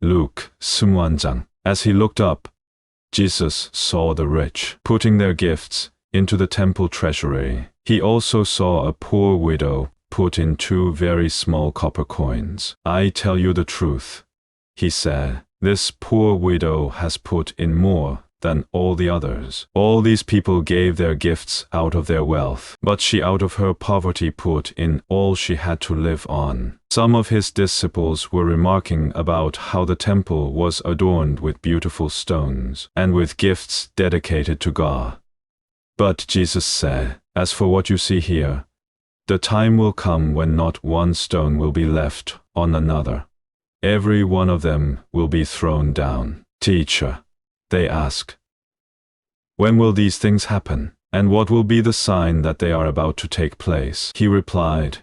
Luke 21장. As he looked up, Jesus saw the rich putting their gifts into the temple treasury. He also saw a poor widow put in 2 very small copper coins. I tell you the truth, he said, this poor widow has put in more than all the others. All these people gave their gifts out of their wealth, but she out of her poverty put in all she had to live on. Some of his disciples were remarking about how the temple was adorned with beautiful stones and with gifts dedicated to God. But Jesus said, as for what you see here, the time will come when not one stone will be left on another. Every one of them will be thrown down. Teacher, they ask, when will these things happen? And what will be the sign that they are about to take place? He replied,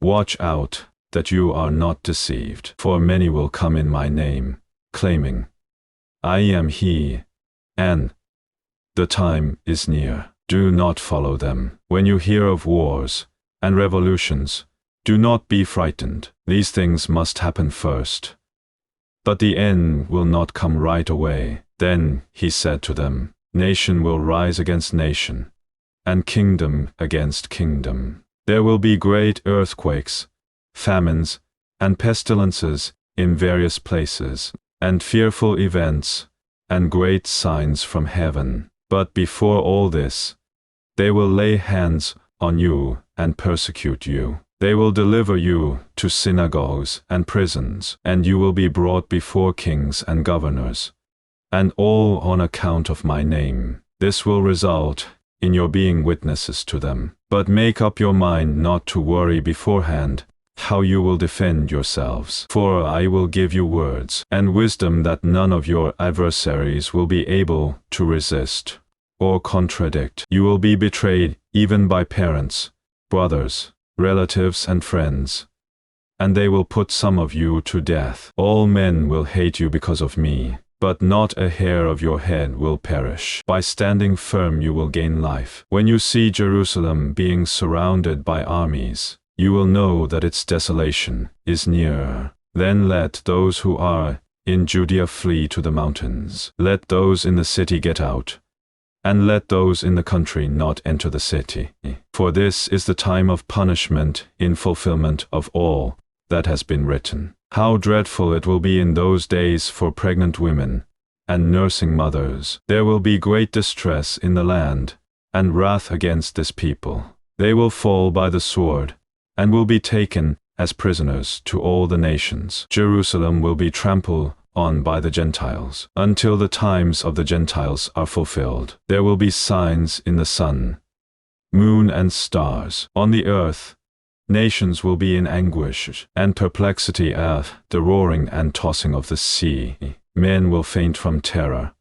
watch out that you are not deceived, for many will come in my name, claiming, I am he, and the time is near. Do not follow them. When you hear of wars and revolutions, do not be frightened. These things must happen first, but the end will not come right away. Then he said to them, nation will rise against nation, and kingdom against kingdom. There will be great earthquakes, famines, and pestilences in various places, and fearful events, and great signs from heaven. But before all this, they will lay hands on you and persecute you. They will deliver you to synagogues and prisons, and you will be brought before kings and governors, and all on account of my name. This will result in your being witnesses to them. But make up your mind not to worry beforehand how you will defend yourselves. For I will give you words and wisdom that none of your adversaries will be able to resist or contradict. You will be betrayed even by parents, brothers, relatives and friends, and they will put some of you to death. All men will hate you because of me, but not a hair of your head will perish. By standing firm you will gain life. When you see Jerusalem being surrounded by armies, you will know that its desolation is near. Then let those who are in Judea flee to the mountains. Let those in the city get out, and let those in the country not enter the city. For this is the time of punishment in fulfillment of all that has been written. How dreadful it will be in those days for pregnant women and nursing mothers. There will be great distress in the land, and wrath against this people. They will fall by the sword, and will be taken as prisoners to all the nations. Jerusalem will be trampled on by the Gentiles, until the times of the Gentiles are fulfilled. There will be signs in the sun, moon and stars. On the earth, nations will be in anguish and perplexity at the roaring and tossing of the sea. Men will faint from terror,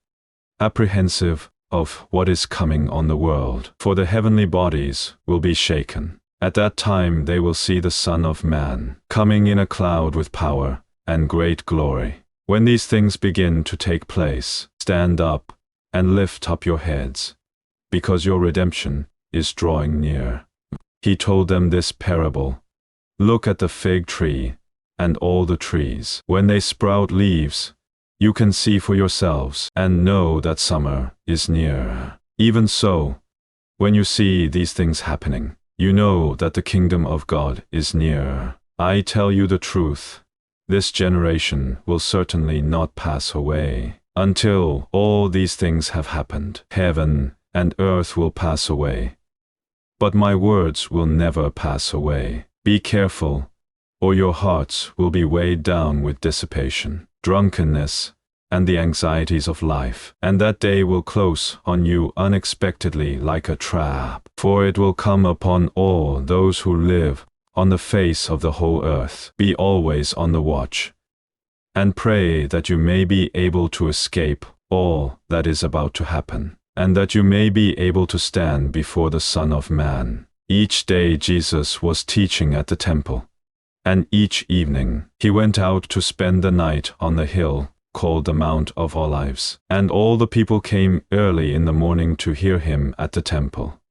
apprehensive of what is coming on the world, for the heavenly bodies will be shaken. At that time they will see the Son of Man coming in a cloud with power and great glory. When these things begin to take place, stand up and lift up your heads, because your redemption is drawing near. He told them this parable. Look at the fig tree and all the trees. When they sprout leaves, you can see for yourselves and know that summer is near. Even so, when you see these things happening, you know that the kingdom of God is near. I tell you the truth. This generation will certainly not pass away until all these things have happened. Heaven and earth will pass away, but my words will never pass away. Be careful, or your hearts will be weighed down with dissipation, drunkenness, and the anxieties of life. And that day will close on you unexpectedly like a trap, for it will come upon all those who live on the face of the whole earth. Be always on the watch, and pray that you may be able to escape all that is about to happen, and that you may be able to stand before the Son of Man. Each day Jesus was teaching at the temple, and each evening he went out to spend the night on the hill called the Mount of Olives. And all the people came early in the morning to hear him at the temple.